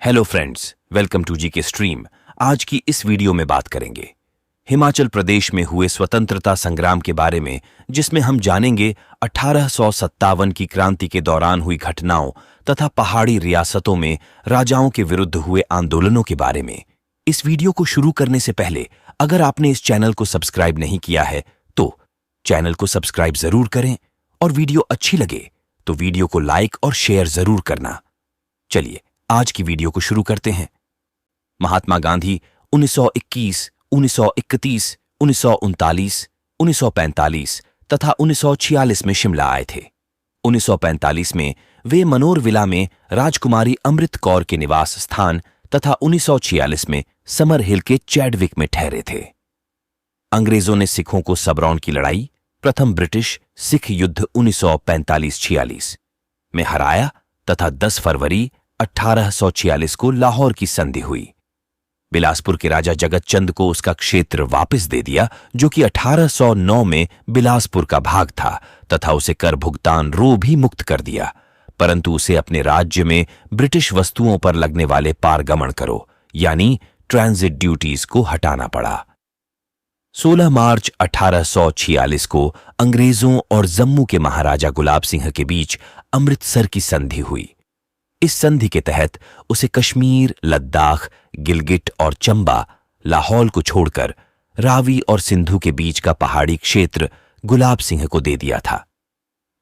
Hello friends, welcome to जी के stream. आज की इस वीडियो में बात करेंगे हिमाचल प्रदेश में हुए स्वतंत्रता संग्राम के बारे में, जिसमें हम जानेंगे 1857 की क्रांति के दौरान हुई घटनाओं तथा पहाड़ी रियासतों में राजाओं के विरुद्ध हुए आंदोलनों के बारे में। इस वीडियो को शुरू करने से पहले अगर आपने इस चैनल को सब्सक्राइब नहीं किया है तो चैनल को सब्सक्राइब जरूर करें और वीडियो अच्छी लगे तो वीडियो को लाइक और शेयर जरूर करना। चलिए आज की वीडियो को शुरू करते हैं। महात्मा गांधी 1921, 1931, 1939, 1945 तथा 1946 में शिमला आए थे। 1945 में वे मनोर विला में राजकुमारी अमृत कौर के निवास स्थान तथा 1946 में समर हिल के चैडविक में ठहरे थे। अंग्रेजों ने सिखों को सबरौन की लड़ाई, प्रथम ब्रिटिश सिख युद्ध 1945-46 में हराया तथा 10 फरवरी 1846 को लाहौर की संधि हुई। बिलासपुर के राजा जगत चंद को उसका क्षेत्र वापस दे दिया, जो कि 1809 में बिलासपुर का भाग था, तथा उसे कर भुगतान रो भी मुक्त कर दिया, परंतु उसे अपने राज्य में ब्रिटिश वस्तुओं पर लगने वाले पारगमन करो यानी ट्रांजिट ड्यूटीज को हटाना पड़ा। 16 मार्च 1846 को अंग्रेजों और जम्मू के महाराजा गुलाब सिंह के बीच अमृतसर की संधि हुई। इस संधि के तहत उसे कश्मीर, लद्दाख, गिलगिट और चंबा, लाहौल को छोड़कर रावी और सिंधु के बीच का पहाड़ी क्षेत्र गुलाब सिंह को दे दिया था।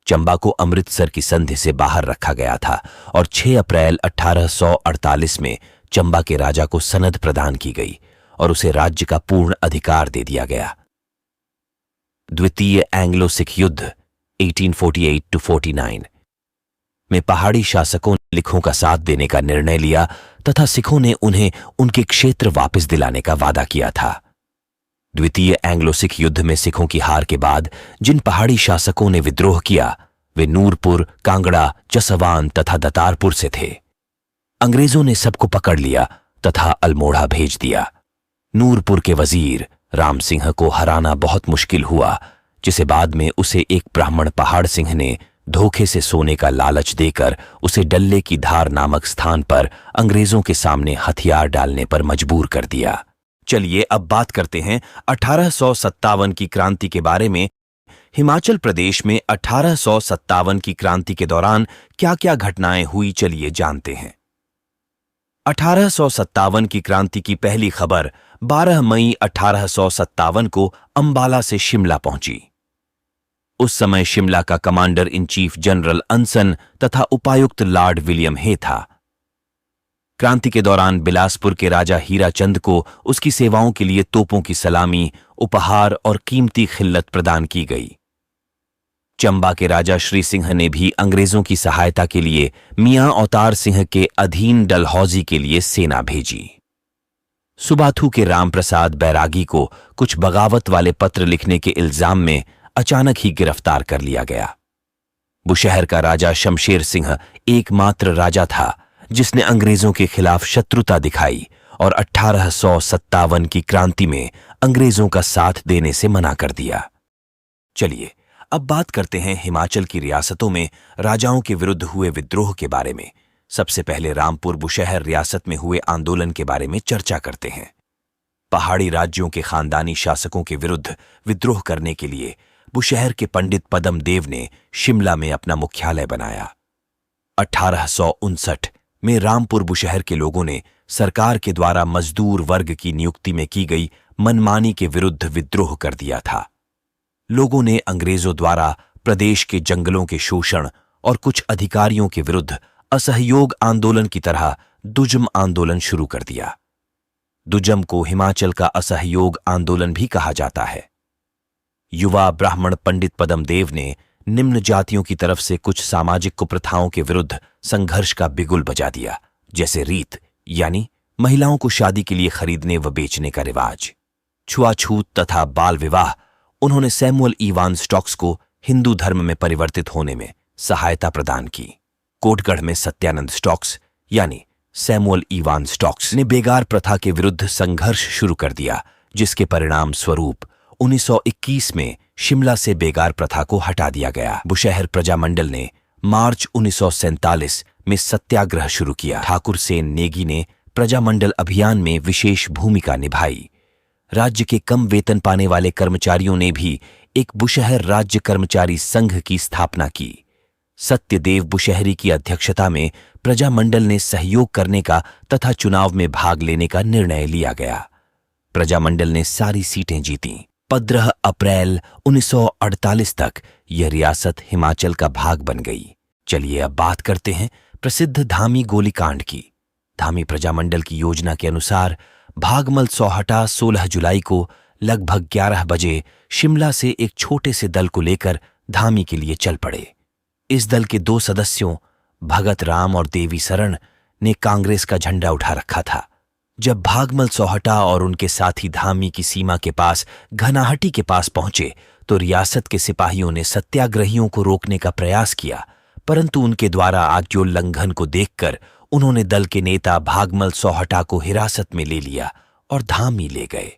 चंबा को अमृतसर की संधि से बाहर रखा गया था और 6 अप्रैल 1848 में चंबा के राजा को सनद प्रदान की गई और उसे राज्य का पूर्ण अधिकार दे दिया गया। द्वितीय एंग्लो सिख युद्ध 1848-49 में पहाड़ी शासकों ने सिखों का साथ देने का निर्णय लिया तथा सिखों ने उन्हें उनके क्षेत्र वापस दिलाने का वादा किया था। द्वितीय एंग्लो सिख युद्ध में सिखों की हार के बाद जिन पहाड़ी शासकों ने विद्रोह किया वे नूरपुर, कांगड़ा, जसवान तथा दतारपुर से थे। अंग्रेजों ने सबको पकड़ लिया तथा अल्मोड़ा भेज दिया। नूरपुर के वजीर राम सिंह को हराना बहुत मुश्किल हुआ, जिसे बाद में उसे एक ब्राह्मण पहाड़ सिंह ने धोखे से सोने का लालच देकर उसे डल्ले की धार नामक स्थान पर अंग्रेजों के सामने हथियार डालने पर मजबूर कर दिया। चलिए अब बात करते हैं 1857 की क्रांति के बारे में। हिमाचल प्रदेश में 1857 की क्रांति के दौरान क्या क्या घटनाएं हुई, चलिए जानते हैं। 1857 की क्रांति की पहली खबर 12 मई 1857 को अंबाला से शिमला पहुंची। उस समय शिमला का कमांडर इन चीफ जनरल अंसन तथा उपायुक्त लॉर्ड विलियम हे था। क्रांति के दौरान बिलासपुर के राजा हीरा चंद को उसकी सेवाओं के लिए तोपों की सलामी, उपहार और कीमती खिल्लत प्रदान की गई। चंबा के राजा श्री सिंह ने भी अंग्रेजों की सहायता के लिए मियां अवतार सिंह के अधीन डलहौजी के लिए सेना भेजी। सुबाथू के रामप्रसाद बैरागी को कुछ बगावत वाले पत्र लिखने के इल्जाम में अचानक ही गिरफ्तार कर लिया गया। बुशहर का राजा शमशेर सिंह एकमात्र राजा था जिसने अंग्रेजों के खिलाफ शत्रुता दिखाई और 1857 की क्रांति में अंग्रेजों का साथ देने से मना कर दिया। चलिए अब बात करते हैं हिमाचल की रियासतों में राजाओं के विरुद्ध हुए विद्रोह के बारे में। सबसे पहले रामपुर बुशहर रियासत में हुए आंदोलन के बारे में चर्चा करते हैं। पहाड़ी राज्यों के खानदानी शासकों के विरुद्ध विद्रोह करने के लिए बुशहर के पंडित पदम देव ने शिमला में अपना मुख्यालय बनाया। 1859 में रामपुर बुशहर के लोगों ने सरकार के द्वारा मजदूर वर्ग की नियुक्ति में की गई मनमानी के विरुद्ध विद्रोह कर दिया था। लोगों ने अंग्रेजों द्वारा प्रदेश के जंगलों के शोषण और कुछ अधिकारियों के विरुद्ध असहयोग आंदोलन की तरह दुजम आंदोलन शुरू कर दिया। दुजम को हिमाचल का असहयोग आंदोलन भी कहा जाता है। युवा ब्राह्मण पंडित पदम देव ने निम्न जातियों की तरफ से कुछ सामाजिक कुप्रथाओं के विरुद्ध संघर्ष का बिगुल बजा दिया, जैसे रीत यानी महिलाओं को शादी के लिए खरीदने व बेचने का रिवाज, छुआछूत तथा बाल विवाह। उन्होंने सैमुअल इवान स्टॉक्स को हिंदू धर्म में परिवर्तित होने में सहायता प्रदान की। कोटगढ़ में सत्यानंद स्टॉक्स यानी सैमुअल इवान स्टॉक्स ने बेगार प्रथा के विरुद्ध संघर्ष शुरू कर दिया, जिसके परिणाम स्वरूप 1921 में शिमला से बेगार प्रथा को हटा दिया गया। बुशहर प्रजामंडल ने मार्च 1947 में सत्याग्रह शुरू किया। ठाकुर सेन नेगी ने प्रजामंडल अभियान में विशेष भूमिका निभाई। राज्य के कम वेतन पाने वाले कर्मचारियों ने भी एक बुशहर राज्य कर्मचारी संघ की स्थापना की। सत्यदेव बुशहरी की अध्यक्षता में प्रजामंडल ने सहयोग करने का तथा चुनाव में भाग लेने का निर्णय लिया गया। प्रजामंडल ने सारी सीटें जीतीं। 15 अप्रैल 1948 तक यह रियासत हिमाचल का भाग बन गई। चलिए अब बात करते हैं प्रसिद्ध धामी गोलीकांड की। धामी प्रजामंडल की योजना के अनुसार भागमल सौहटा 16 जुलाई को लगभग 11 बजे शिमला से एक छोटे से दल को लेकर धामी के लिए चल पड़े। इस दल के 2 सदस्यों भगत राम और देवी शरण ने कांग्रेस का झंडा उठा रखा था। जब भागमल सौहटा और उनके साथी धामी की सीमा के पास घनाहटी के पास पहुंचे तो रियासत के सिपाहियों ने सत्याग्रहियों को रोकने का प्रयास किया, परंतु उनके द्वारा आज्ञोल्लंघन को देखकर उन्होंने दल के नेता भागमल सौहटा को हिरासत में ले लिया और धामी ले गए।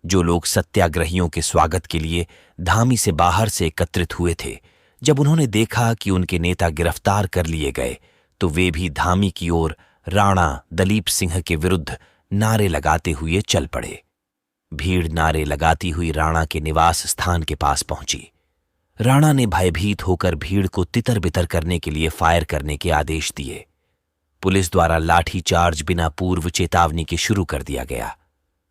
जो लोग सत्याग्रहियों के स्वागत के लिए धामी से बाहर से एकत्रित हुए थे, जब उन्होंने देखा कि उनके नेता गिरफ्तार कर लिए गए तो वे भी धामी की ओर राणा दलीप सिंह के विरुद्ध नारे लगाते हुए चल पड़े। भीड़ नारे लगाती हुई राणा के निवास स्थान के पास पहुंची। राणा ने भयभीत होकर भीड़ को तितर बितर करने के लिए फायर करने के आदेश दिए। पुलिस द्वारा लाठी चार्ज बिना पूर्व चेतावनी के शुरू कर दिया गया।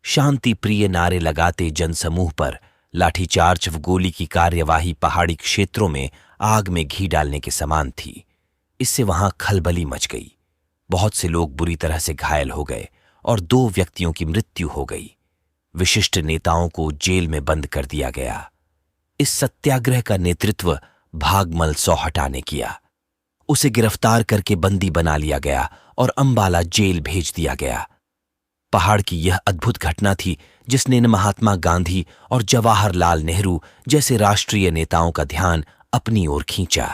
शांति प्रिय नारे लगाते जनसमूह पर लाठीचार्ज व गोली की कार्यवाही पहाड़ी क्षेत्रों में आग में घी डालने के समान थी। इससे वहां खलबली मच गई। बहुत से लोग बुरी तरह से घायल हो गए और 2 व्यक्तियों की मृत्यु हो गई। विशिष्ट नेताओं को जेल में बंद कर दिया गया। इस सत्याग्रह का नेतृत्व भागमल सौहटा ने किया। उसे गिरफ्तार करके बंदी बना लिया गया और अंबाला जेल भेज दिया गया। पहाड़ की यह अद्भुत घटना थी जिसने महात्मा गांधी और जवाहरलाल नेहरू जैसे राष्ट्रीय नेताओं का ध्यान अपनी ओर खींचा।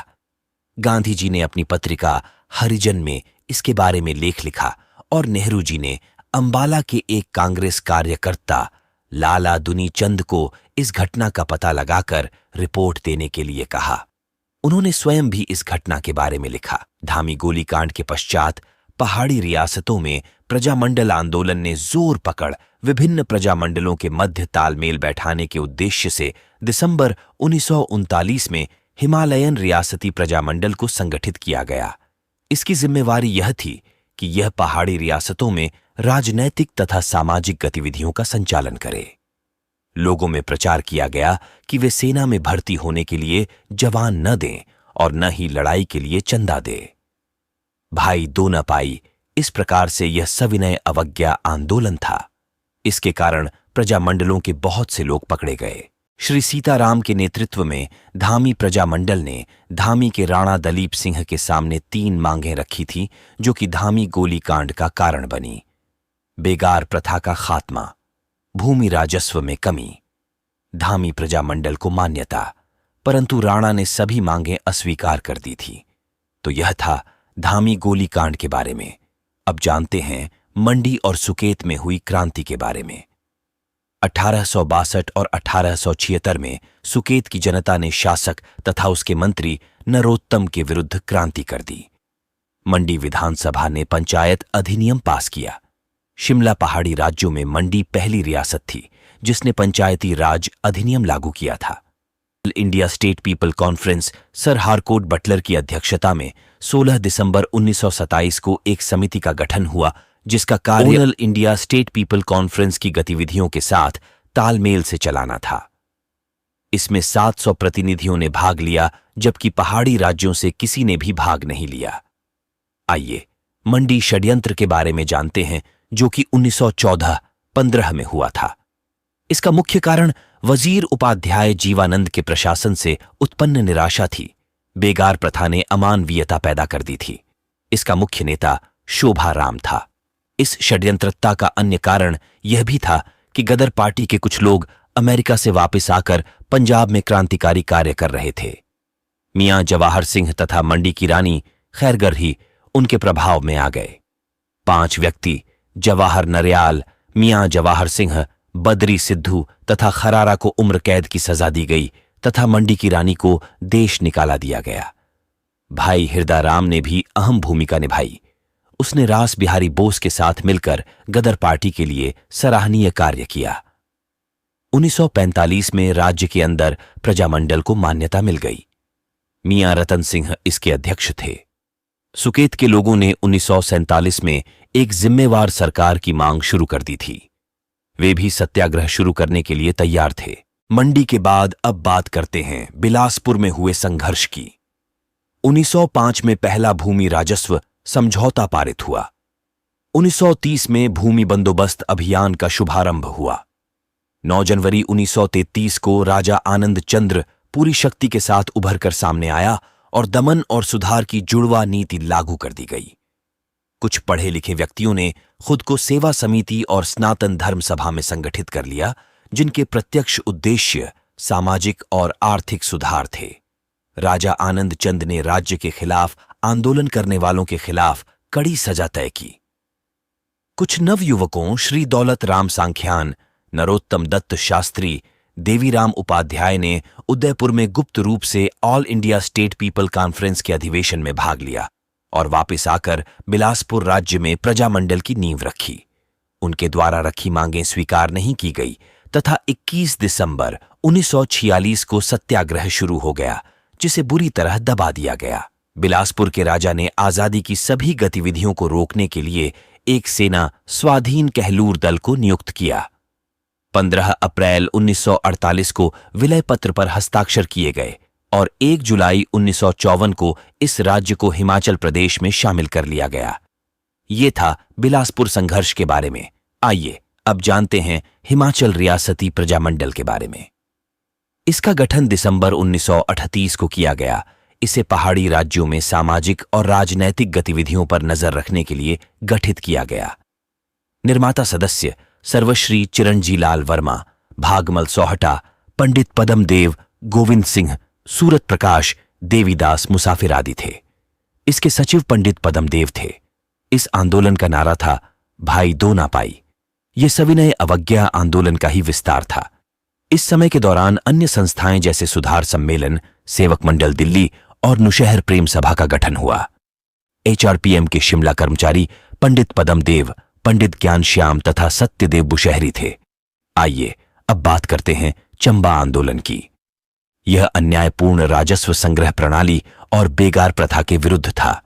गांधी जी ने अपनी पत्रिका हरिजन में इसके बारे में लेख लिखा और नेहरू जी ने अंबाला के एक कांग्रेस कार्यकर्ता लाला दुनी चंद को इस घटना का पता लगाकर रिपोर्ट देने के लिए कहा। उन्होंने स्वयं भी इस घटना के बारे में लिखा। धामी गोलीकांड के पश्चात पहाड़ी रियासतों में प्रजामंडल आंदोलन ने जोर पकड़ विभिन्न प्रजामंडलों के मध्य तालमेल बैठाने के उद्देश्य से दिसंबर 1939 में हिमालयन रियासती प्रजामंडल को संगठित किया गया। इसकी जिम्मेवारी यह थी कि यह पहाड़ी रियासतों में राजनैतिक तथा सामाजिक गतिविधियों का संचालन करे। लोगों में प्रचार किया गया कि वे सेना में भर्ती होने के लिए जवान न दें और न ही लड़ाई के लिए चंदा दें। भाई दो न पाई, इस प्रकार से यह सविनय अवज्ञा आंदोलन था। इसके कारण प्रजामंडलों के बहुत से लोग पकड़े गए। श्री सीताराम के नेतृत्व में धामी प्रजामंडल ने धामी के राणा दलीप सिंह के सामने 3 मांगें रखी थी जो कि धामी गोलीकांड का कारण बनी। बेगार प्रथा का खात्मा, भूमि राजस्व में कमी, धामी प्रजामंडल को मान्यता, परंतु राणा ने सभी मांगें अस्वीकार कर दी थी। तो यह था धामी गोलीकांड के बारे में। अब जानते हैं मंडी और सुकेत में हुई क्रांति के बारे में। 1862 और 1876 में सुकेत की जनता ने शासक तथा उसके मंत्री नरोत्तम के विरुद्ध क्रांति कर दी। मंडी विधानसभा ने पंचायत अधिनियम पास किया। शिमला पहाड़ी राज्यों में मंडी पहली रियासत थी जिसने पंचायती राज अधिनियम लागू किया था। India state people conference sir Harcourt Butler की अध्यक्षता में 16 दिसंबर 1927 को एक समिति का गठन हुआ जिसका कार्य all India state people conference की गतिविधियों के साथ तालमेल से चलाना था। इसमें 700 प्रतिनिधियों ने भाग लिया जबकि पहाड़ी राज्यों से किसी ने भी भाग नहीं लिया। आइए मंडी षड्यंत्र के बारे में जानते हैं जो कि 1914-15 में हुआ था। इसका मुख्य कारण वजीर उपाध्याय जीवानंद के प्रशासन से उत्पन्न निराशा थी। बेगार प्रथा ने अमानवीयता पैदा कर दी थी। इसका मुख्य नेता शोभा राम था। इस षड्यंत्रता का अन्य कारण यह भी था कि गदर पार्टी के कुछ लोग अमेरिका से वापस आकर पंजाब में क्रांतिकारी कार्य कर रहे थे। मियां जवाहर सिंह तथा मंडी की रानी खैरगर ही उनके प्रभाव में आ गए। 5 व्यक्ति जवाहर नरयाल, मियां जवाहर सिंह, बदरी सिद्धू तथा खरारा को उम्र कैद की सजा दी गई तथा मंडी की रानी को देश निकाला दिया गया। भाई हृदयराम ने भी अहम भूमिका निभाई। उसने रास बिहारी बोस के साथ मिलकर गदर पार्टी के लिए सराहनीय कार्य किया। 1945 में राज्य के अंदर प्रजामंडल को मान्यता मिल गई। मियां रतन सिंह इसके अध्यक्ष थे। सुकेत के लोगों ने 1947 में एक जिम्मेवार सरकार की मांग शुरू कर दी थी। वे भी सत्याग्रह शुरू करने के लिए तैयार थे। मंडी के बाद अब बात करते हैं बिलासपुर में हुए संघर्ष की। 1905 में पहला भूमि राजस्व समझौता पारित हुआ। 1930 में भूमि बंदोबस्त अभियान का शुभारंभ हुआ। 9 जनवरी 1933 को राजा आनंद चंद्र पूरी शक्ति के साथ उभर कर सामने आया और दमन और सुधार की जुड़वा नीति लागू कर दी गई। कुछ पढ़े लिखे व्यक्तियों ने खुद को सेवा समिति और स्नातन धर्म सभा में संगठित कर लिया, जिनके प्रत्यक्ष उद्देश्य सामाजिक और आर्थिक सुधार थे। राजा आनंद चंद ने राज्य के खिलाफ आंदोलन करने वालों के खिलाफ कड़ी सजा तय की। कुछ नवयुवकों श्री दौलत राम सांख्यान, नरोत्तम दत्त शास्त्री, देवीराम उपाध्याय ने उदयपुर में गुप्त रूप से all India state people conference के अधिवेशन में भाग लिया और वापस आकर बिलासपुर राज्य में प्रजामंडल की नींव रखी। उनके द्वारा रखी मांगें स्वीकार नहीं की गई तथा 21 दिसंबर 1946 को सत्याग्रह शुरू हो गया, जिसे बुरी तरह दबा दिया गया। बिलासपुर के राजा ने आजादी की सभी गतिविधियों को रोकने के लिए एक सेना स्वाधीन कहलूर दल को नियुक्त किया। 15 अप्रैल 1948 को विलय पत्र पर हस्ताक्षर किए गए और 1 जुलाई 1954 को इस राज्य को हिमाचल प्रदेश में शामिल कर लिया गया। ये था बिलासपुर संघर्ष के बारे में। आइए अब जानते हैं हिमाचल रियासती प्रजामंडल के बारे में। इसका गठन दिसंबर 1938 को किया गया। इसे पहाड़ी राज्यों में सामाजिक और राजनैतिक गतिविधियों पर नजर रखने के लिए गठित किया गया। निर्माता सदस्य सर्वश्री चिरंजी लाल वर्मा, भागमल सोहटा, पंडित पदम देव, गोविंद सिंह, सूरत प्रकाश, देवीदास मुसाफिर आदि थे। इसके सचिव पंडित पदम देव थे। इस आंदोलन का नारा था भाई दो ना पाई। यह सविनय अवज्ञा आंदोलन का ही विस्तार था। इस समय के दौरान अन्य संस्थाएं जैसे सुधार सम्मेलन, सेवक मंडल दिल्ली और नुशहर प्रेम सभा का गठन हुआ। HRPM के शिमला कर्मचारी पंडित पदम देव, पंडित ज्ञानश्याम तथा सत्यदेव बुशहरी थे। आइए अब बात करते हैं चंबा आंदोलन की। यह अन्यायपूर्ण राजस्व संग्रह प्रणाली और बेगार प्रथा के विरुद्ध था।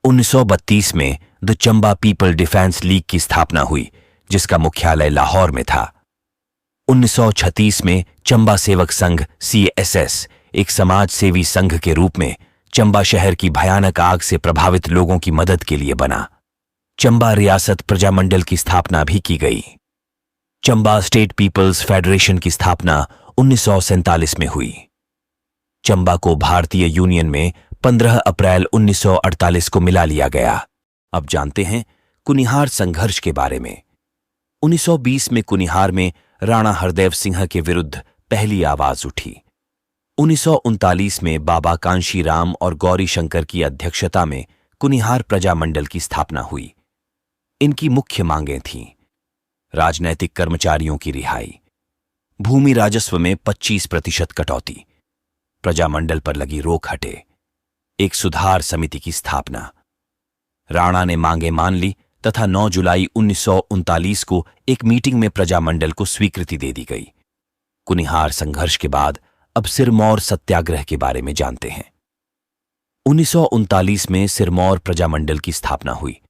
1932 में the Chamba people defence league की स्थापना हुई, जिसका मुख्यालय लाहौर में था। 1936 में चंबा सेवक संघ CSS एक समाज सेवी संघ के रूप में चंबा शहर की भयानक आग से प्रभावित लोगों की मदद के लिए बना। चंबा रियासत प्रजामंडल की स्थापना भी की गई। चंबा स्टेट पीपल्स फेडरेशन की स्थापना 1947 में हुई। चंबा को भारतीय यूनियन में 15 अप्रैल 1948 को मिला लिया गया। अब जानते हैं कुनिहार संघर्ष के बारे में। 1920 में कुनिहार में राणा हरदेव सिंह के विरुद्ध पहली आवाज उठी। 1939 में बाबा कांशीराम और गौरी शंकर की अध्यक्षता में कुनिहार प्रजामंडल की स्थापना हुई। इनकी मुख्य मांगें थीं: राजनैतिक कर्मचारियों की रिहाई, भूमि राजस्व में 25% कटौती, प्रजामंडल पर लगी रोक हटे, एक सुधार समिति की स्थापना। राणा ने मांगें मान ली तथा 9 जुलाई 1939 को एक मीटिंग में प्रजामंडल को स्वीकृति दे दी गई। कुनिहार संघर्ष के बाद अब सिरमौर सत्याग्रह के बारे में जानते हैं। 1939 में सिरमौर प्रजामंडल की स्थापना हुई।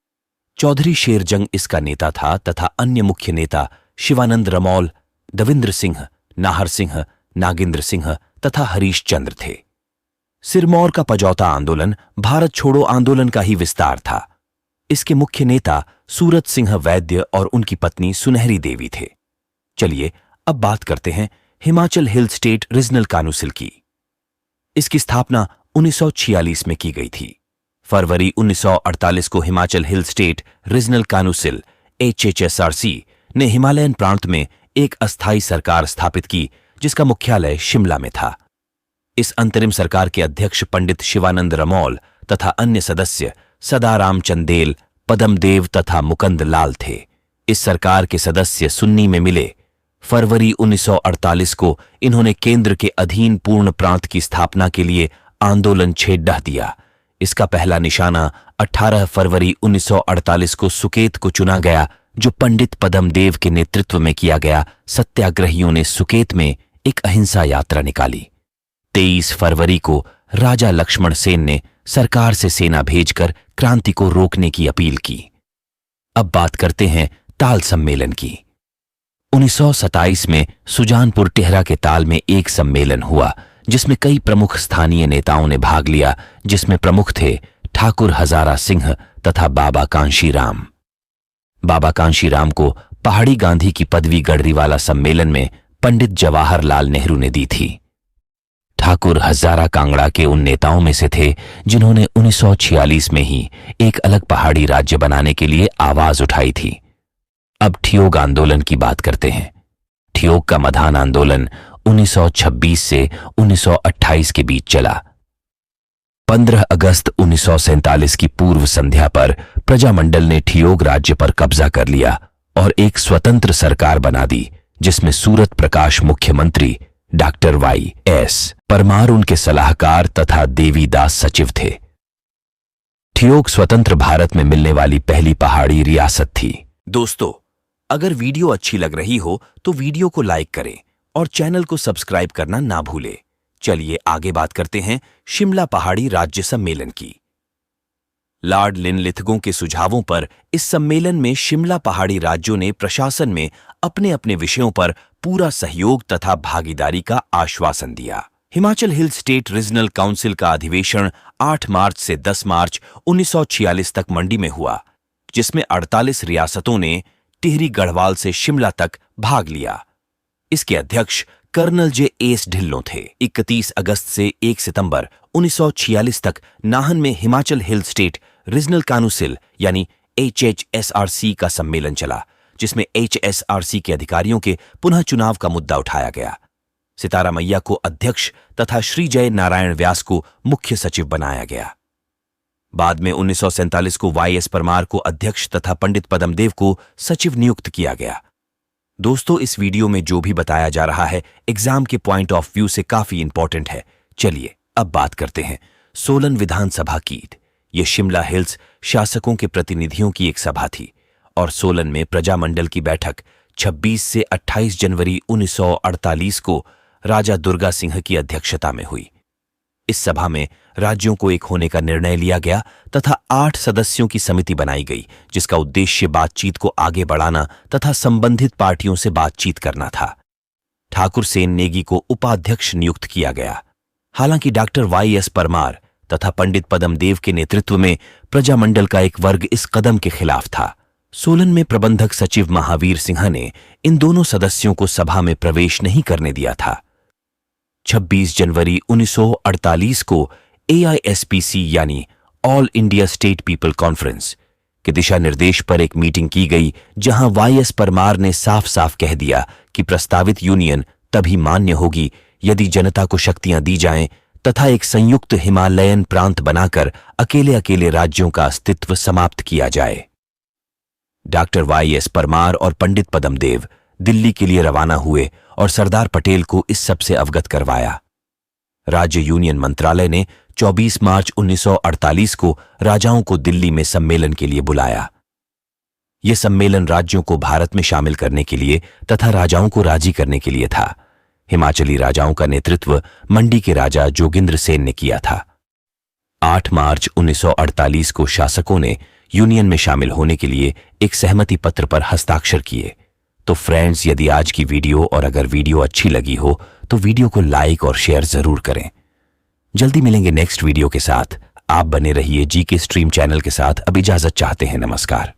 चौधरी शेरजंग इसका नेता था तथा अन्य मुख्य नेता शिवानंद रमौल, दविंद्र सिंह, नाहर सिंह, नागेंद्र सिंह तथा हरीश चंद्र थे। सिरमौर का पजौता आंदोलन भारत छोड़ो आंदोलन का ही विस्तार था। इसके मुख्य नेता सूरत सिंह वैद्य और उनकी पत्नी सुनहरी देवी थे। चलिए अब बात करते हैं Himachal hill state regional council की। इसकी स्थापना 1946 में की गई थी। फरवरी 1948 को Himachal hill state regional council HHSRC ने हिमालयन प्रांत में एक अस्थायी सरकार स्थापित की, जिसका मुख्यालय शिमला में था। इस अंतरिम सरकार के अध्यक्ष पंडित शिवानंद रमौल तथा अन्य सदस्य सदाराम चंदेल, पदम देव तथा मुकंद लाल थे। इस सरकार के सदस्य सुन्नी में मिले। फरवरी 1948 को इन्होंने केंद्र के अधीन पूर्ण प्रांत की स्थापना के लिए आंदोलन छेड़ ढह दिया। इसका पहला निशाना 18 फरवरी 1948 को सुकेत को चुना गया, जो पंडित पद्मदेव के नेतृत्व में किया गया। सत्याग्रहियों ने सुकेत में एक अहिंसा यात्रा निकाली। 23 फरवरी को राजा लक्ष्मण सेन ने सरकार से सेना भेजकर क्रांति को रोकने की अपील की। अब बात करते हैं ताल सम्मेलन की। 1927 में सुजानपुर टेहरा के ताल में एक सम्मेलन हुआ, जिसमें कई प्रमुख स्थानीय नेताओं ने भाग लिया, जिसमें प्रमुख थे ठाकुर हजारा सिंह तथा बाबा कांशीराम। बाबा कांशीराम को पहाड़ी गांधी की पदवी गढ़रीवाला सम्मेलन में पंडित जवाहरलाल नेहरू ने दी थी। ठाकुर हजारा कांगड़ा के उन नेताओं में से थे जिन्होंने 1946 में ही एक अलग पहाड़ी राज्य बनाने के लिए आवाज उठाई थी। अब ठियोग आंदोलन की बात करते हैं। ठियोग का मधान आंदोलन 1926 से 1928 के बीच चला। 15 अगस्त 1947 की पूर्व संध्या पर प्रजामंडल ने ठियोग राज्य पर कब्जा कर लिया और एक स्वतंत्र सरकार बना दी, जिसमें सूरत प्रकाश मुख्यमंत्री, डॉक्टर वाई.एस. परमार उनके सलाहकार तथा देवीदास सचिव थे। ठियोग स्वतंत्र भारत में मिलने वाली पहली पहाड़ी रियासत थी। दोस्तों, अगर वीडियो अच्छी लग रही हो तो वीडियो को लाइक करें और चैनल को सब्सक्राइब करना ना भूलें। चलिए आगे बात करते हैं शिमला पहाड़ी राज्य सम्मेलन की। लॉर्ड लिनलिथगो के सुझावों पर इस सम्मेलन में शिमला पहाड़ी राज्यों ने प्रशासन में अपने अपने विषयों पर पूरा सहयोग तथा भागीदारी का आश्वासन दिया। Himachal hill state regional council का अधिवेशन 8 मार्च से 10 मार्च 1946 तक मंडी में हुआ, जिसमें 48 रियासतों ने टिहरी गढ़वाल से शिमला तक भाग लिया। इसके अध्यक्ष कर्नल जे.एस. ढिल्लों थे। 31 अगस्त से 1 सितंबर 1946 तक नाहन में Himachal hill state regional council यानी HHSRC का सम्मेलन चला, जिसमें HSRC के अधिकारियों के पुनः चुनाव का मुद्दा उठाया गया। सितारा मैया को अध्यक्ष तथा श्री जय नारायण व्यास को मुख्य सचिव बनाया गया। बाद में 1947 को वाई.एस. परमार को अध्यक्ष तथा पंडित पद्मदेव को सचिव नियुक्त किया गया। दोस्तों, इस वीडियो में जो भी बताया जा रहा है एग्जाम के पॉइंट ऑफ व्यू से काफी इंपॉर्टेंट है। चलिए अब बात करते हैं सोलन विधानसभा की। यह शिमला हिल्स शासकों के प्रतिनिधियों की एक सभा थी और सोलन में प्रजामंडल की बैठक 26 से 28 जनवरी 1948 को राजा दुर्गा सिंह की अध्यक्षता में हुई। इस सभा में राज्यों को एक होने का निर्णय लिया गया तथा 8 सदस्यों की समिति बनाई गई, जिसका उद्देश्य बातचीत को आगे बढ़ाना तथा संबंधित पार्टियों से बातचीत करना था। ठाकुर सेन नेगी को उपाध्यक्ष नियुक्त किया गया। हालांकि डॉक्टर वाई.एस. परमार तथा पंडित पद्मदेव के नेतृत्व में प्रजामंडल का एक वर्ग इस कदम के खिलाफ था। सोलन में प्रबंधक सचिव महावीर सिंह ने इन दोनों सदस्यों को सभा में प्रवेश नहीं करने दिया था। 26 जनवरी 1948 को AISPC यानी all India state people conference के दिशा निर्देश पर एक मीटिंग की गई, जहां वाई.एस. परमार ने साफ साफ कह दिया कि प्रस्तावित यूनियन तभी मान्य होगी यदि जनता को शक्तियां दी जाएं तथा एक संयुक्त हिमालयन प्रांत बनाकर अकेले अकेले राज्यों का अस्तित्व समाप्त किया जाए। डॉक्टर वाई.एस. परमार और पंडित पद्मदेव दिल्ली के लिए रवाना हुए और सरदार पटेल को इस सब से अवगत करवाया। राज्य यूनियन मंत्रालय ने 24 मार्च 1948 को राजाओं को दिल्ली में सम्मेलन के लिए बुलाया। यह सम्मेलन राज्यों को भारत में शामिल करने के लिए तथा राजाओं को राजी करने के लिए था। हिमाचली राजाओं का नेतृत्व मंडी के राजा जोगिंद्र सेन ने किया था। 8 मार्च 1948 को शासकों ने यूनियन में शामिल होने के लिए एक सहमति पत्र पर हस्ताक्षर किए। तो फ्रेंड्स, यदि आज की वीडियो और अगर वीडियो अच्छी लगी हो तो वीडियो को लाइक और शेयर जरूर करें। जल्दी मिलेंगे नेक्स्ट वीडियो के साथ। आप बने रहिए जीके स्ट्रीम चैनल के साथ। अब इजाजत चाहते हैं। नमस्कार।